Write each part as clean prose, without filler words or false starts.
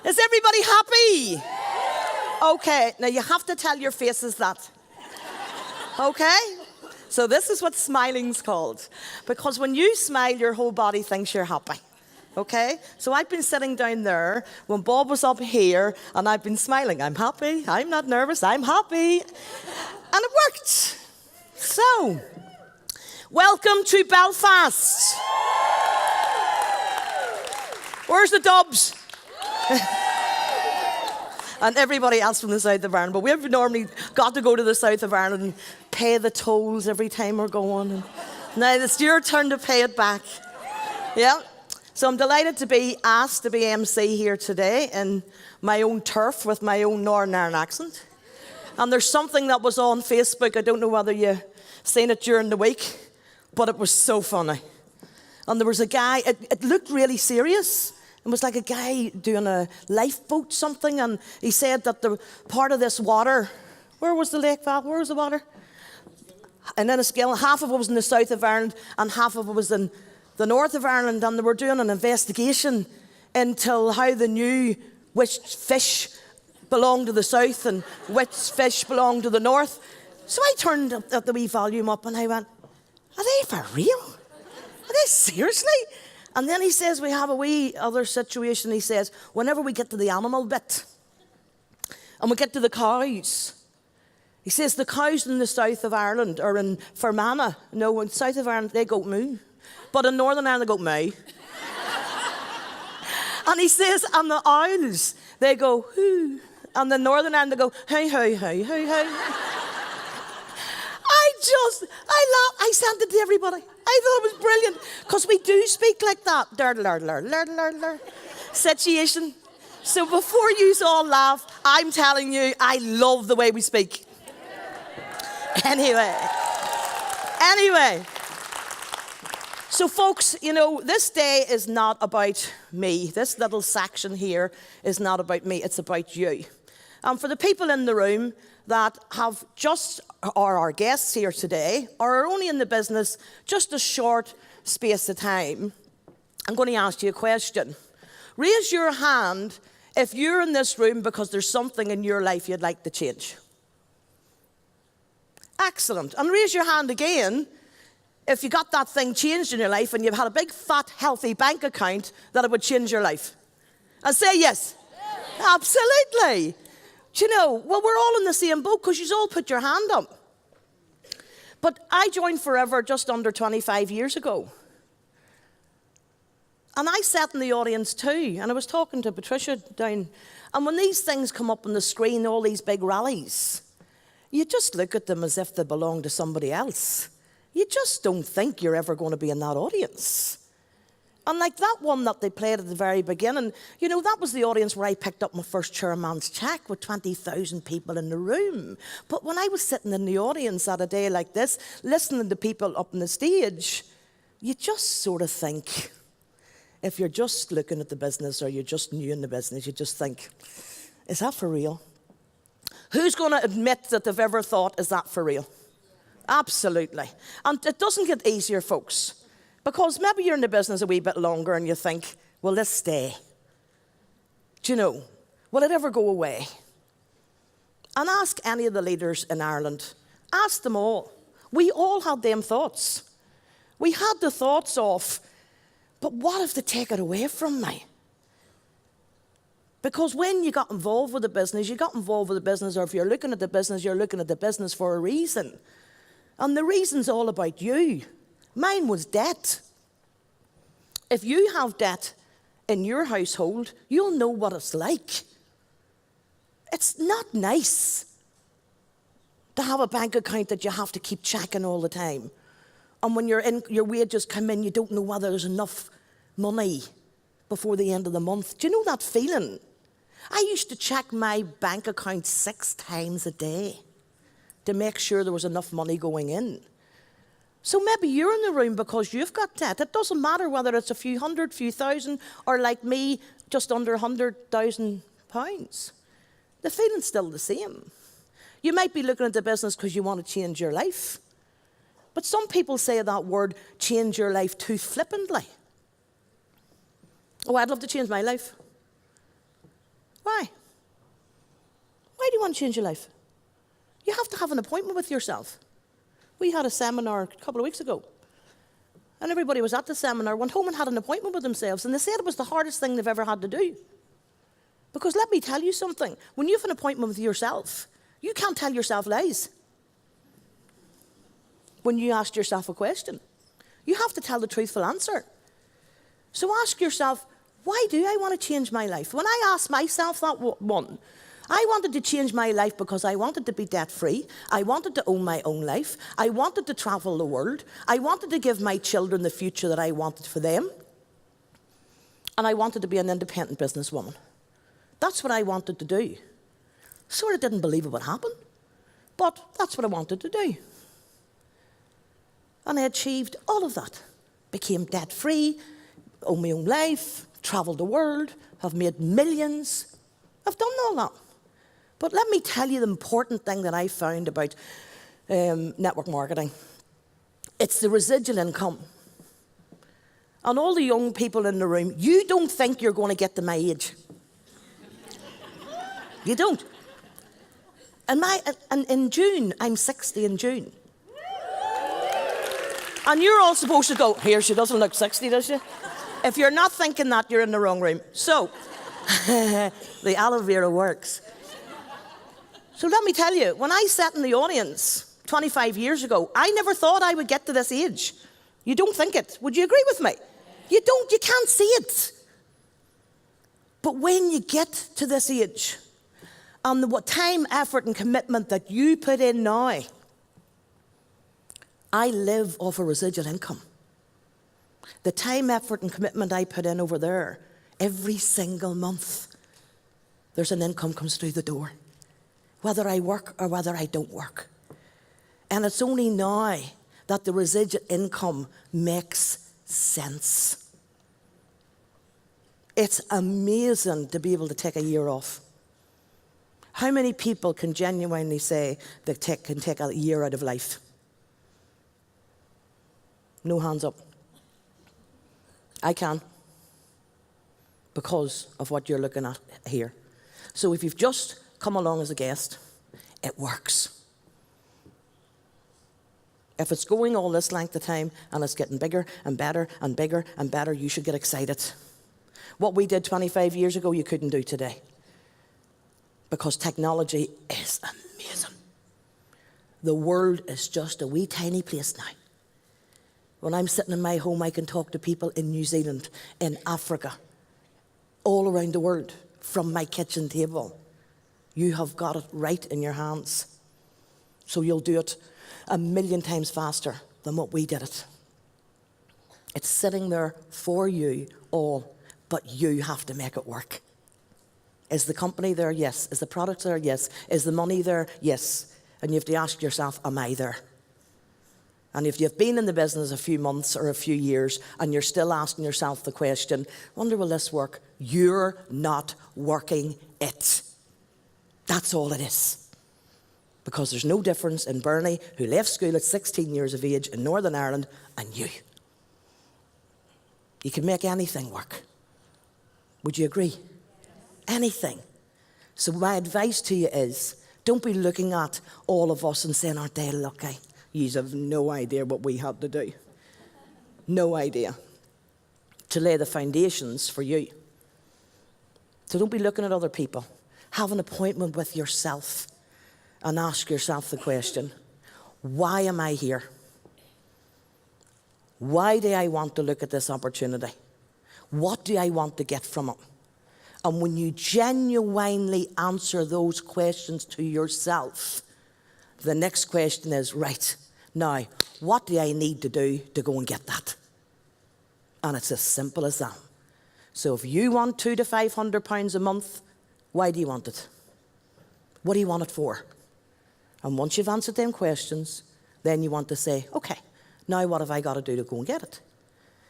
Is everybody happy? Okay, now you have to tell your faces that. Okay? So this is what smiling's called. Because when you smile, your whole body thinks you're happy. Okay? So I've been sitting down there when Bob was up here, and I've been smiling. I'm happy. I'm not nervous. I'm happy. And it worked. So, welcome to Belfast. Where's the Dubs? And everybody else from the south of Ireland. But we've normally got to go to the south of Ireland and pay the tolls every time we're going. And now it's your turn to pay it back. Yeah. So I'm delighted to be asked to be MC here today in my own turf with my own Northern Ireland accent. And there's something that was on Facebook. I don't know whether you seen it during the week, but it was so funny. And there was a guy, it looked really serious. It was like a guy doing a lifeboat something, and he said that the part of this water, where was the lake, Val? Where was the water? And then a scale, half of it was in the south of Ireland, and half of it was in the north of Ireland, and they were doing an investigation into how they knew which fish belonged to the south and which fish belonged to the north. So I turned the wee volume up, and I went, are they for real? Are they seriously? And then he says, we have a wee other situation. He says, whenever we get to the animal bit, and we get to the cows, he says the cows in the south of Ireland, or in Fermanagh, no, in south of Ireland, they go moo. But in Northern Ireland, they go moo. And he says, and the owls, they go hoo. And the Northern Ireland, they go hey, hey, hey, hey, hey. I sent it to everybody. I thought it was brilliant, because we do speak like that. Situation. So before you all laugh, I'm telling you, I love the way we speak. Anyway. So folks, you know, this day is not about me. This little section here is not about me, it's about you. And for the people in the room that have just, or our guests here today, or are only in the business just a short space of time, I'm going to ask you a question. Raise your hand if you're in this room because there's something in your life you'd like to change. Excellent. And raise your hand again if you got that thing changed in your life and you've had a big, fat, healthy bank account that it would change your life. And say yes. Absolutely. Do you know, well, we're all in the same boat because you all put your hand up. But I joined Forever just under 25 years ago. And I sat in the audience too, and I was talking to Patricia down. And when these things come up on the screen, all these big rallies, you just look at them as if they belong to somebody else. You just don't think you're ever going to be in that audience. And like that one that they played at the very beginning, you know, that was the audience where I picked up my first chairman's check with 20,000 people in the room. But when I was sitting in the audience at a day like this, listening to people up on the stage, you just sort of think, if you're just looking at the business or you're just new in the business, you just think, is that for real? Who's going to admit that they've ever thought, is that for real? Absolutely. And it doesn't get easier, folks. Because maybe you're in the business a wee bit longer and you think, will this stay? Do you know, will it ever go away? And ask any of the leaders in Ireland. Ask them all. We all had them thoughts. We had the thoughts of, but what if they take it away from me? Because when you got involved with the business, you got involved with the business, or if you're looking at the business, you're looking at the business for a reason. And the reason's all about you. Mine was debt. If you have debt in your household, you'll know what it's like. It's not nice to have a bank account that you have to keep checking all the time. And when your wages come in, you don't know whether there's enough money before the end of the month. Do you know that feeling? I used to check my bank account 6 times a day to make sure there was enough money going in. So maybe you're in the room because you've got debt. It doesn't matter whether it's a few hundred, few thousand, or like me, just under £100,000. The feeling's still the same. You might be looking at the business because you want to change your life. But some people say that word, change your life, too flippantly. Oh, I'd love to change my life. Why? Why do you want to change your life? You have to have an appointment with yourself. We had a seminar a couple of weeks ago, and everybody was at the seminar, went home and had an appointment with themselves, and they said it was the hardest thing they've ever had to do. Because let me tell you something, when you have an appointment with yourself, you can't tell yourself lies. When you ask yourself a question, you have to tell the truthful answer. So ask yourself, why do I want to change my life? When I asked myself that one, I wanted to change my life because I wanted to be debt-free. I wanted to own my own life. I wanted to travel the world. I wanted to give my children the future that I wanted for them. And I wanted to be an independent businesswoman. That's what I wanted to do. Sort of didn't believe it would happen, but that's what I wanted to do. And I achieved all of that. Became debt-free, own my own life, traveled the world, have made millions. I've done all that. But let me tell you the important thing that I found about network marketing. It's the residual income. And all the young people in the room, you don't think you're going to get to my age. You don't. And in June, I'm 60 in June. And you're all supposed to go, here, she doesn't look 60, does she? If you're not thinking that, you're in the wrong room. So, the aloe vera works. So let me tell you, when I sat in the audience 25 years ago, I never thought I would get to this age. You don't think it. Would you agree with me? You don't, you can't see it. But when you get to this age, and the time, effort, and commitment that you put in now, I live off a residual income. The time, effort, and commitment I put in over there, every single month, there's an income comes through the door, whether I work or whether I don't work. And it's only now that the residual income makes sense. It's amazing to be able to take a year off. How many people can genuinely say they can take a year out of life? No hands up. I can, because of what you're looking at here. So if you've just come along as a guest, it works. If it's going all this length of time and it's getting bigger and better and bigger and better, you should get excited. What we did 25 years ago, you couldn't do today. Because technology is amazing. The world is just a wee tiny place now. When I'm sitting in my home, I can talk to people in New Zealand, in Africa, all around the world, from my kitchen table. You have got it right in your hands. So you'll do it 1,000,000 times faster than what we did it. It's sitting there for you all, but you have to make it work. Is the company there? Yes. Is the product there? Yes. Is the money there? Yes. And you have to ask yourself, am I there? And if you've been in the business a few months or a few years and you're still asking yourself the question, wonder will this work? You're not working it. That's all it is. Because there's no difference in Bernie, who left school at 16 years of age in Northern Ireland, and you. You can make anything work. Would you agree? Anything. So my advice to you is, don't be looking at all of us and saying, aren't they lucky? You have no idea what we had to do. No idea. To lay the foundations for you. So don't be looking at other people. Have an appointment with yourself and ask yourself the question, why am I here? Why do I want to look at this opportunity? What do I want to get from it? And when you genuinely answer those questions to yourself, the next question is, right, now, what do I need to do to go and get that? And it's as simple as that. So if you want £200 to £500 a month, why do you want it? What do you want it for? And once you've answered them questions, then you want to say, okay, now what have I got to do to go and get it?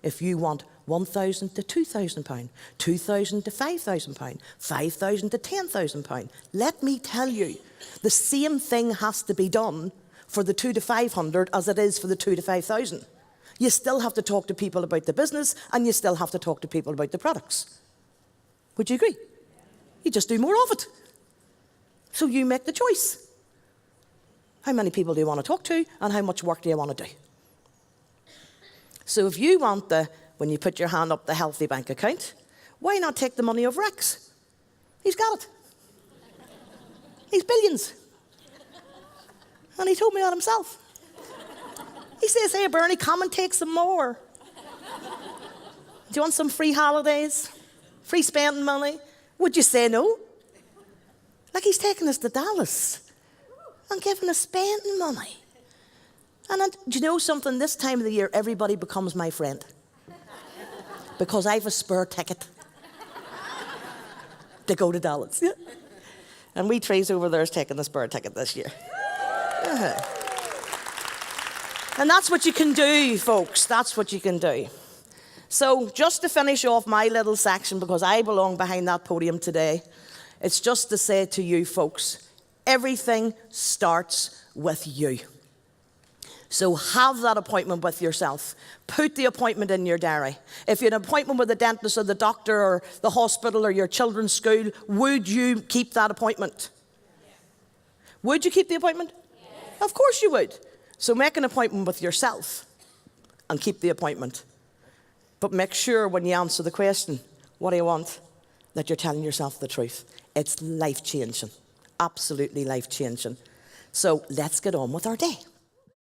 If you want £1,000 to £2,000, £2,000 to £5,000, £5,000 to £10,000, let me tell you, the same thing has to be done for the 2 to 500 as it is for the 2 to 5,000. You still have to talk to people about the business, and you still have to talk to people about the products. Would you agree? You just do more of it. So you make the choice. How many people do you want to talk to, and how much work do you want to do? So if you want when you put your hand up, the healthy bank account, why not take the money of Rex? He's got it. He's billions. And he told me that himself. He says, hey, Bernie, come and take some more. Do you want some free holidays? Free spending money? Would you say no? Like, he's taking us to Dallas and giving us spending money. And do you know something? This time of the year, everybody becomes my friend. Because I have a spare ticket to go to Dallas. Yeah. And we Trace over there is taking the spare ticket this year. And that's what you can do, folks. That's what you can do. So just to finish off my little section, because I belong behind that podium today, it's just to say to you folks, everything starts with you. So have that appointment with yourself. Put the appointment in your diary. If you had an appointment with the dentist or the doctor or the hospital or your children's school, would you keep that appointment? Yes. Would you keep the appointment? Yes. Of course you would. So make an appointment with yourself and keep the appointment. But make sure when you answer the question, what do you want, that you're telling yourself the truth. It's life-changing, absolutely life-changing. So let's get on with our day.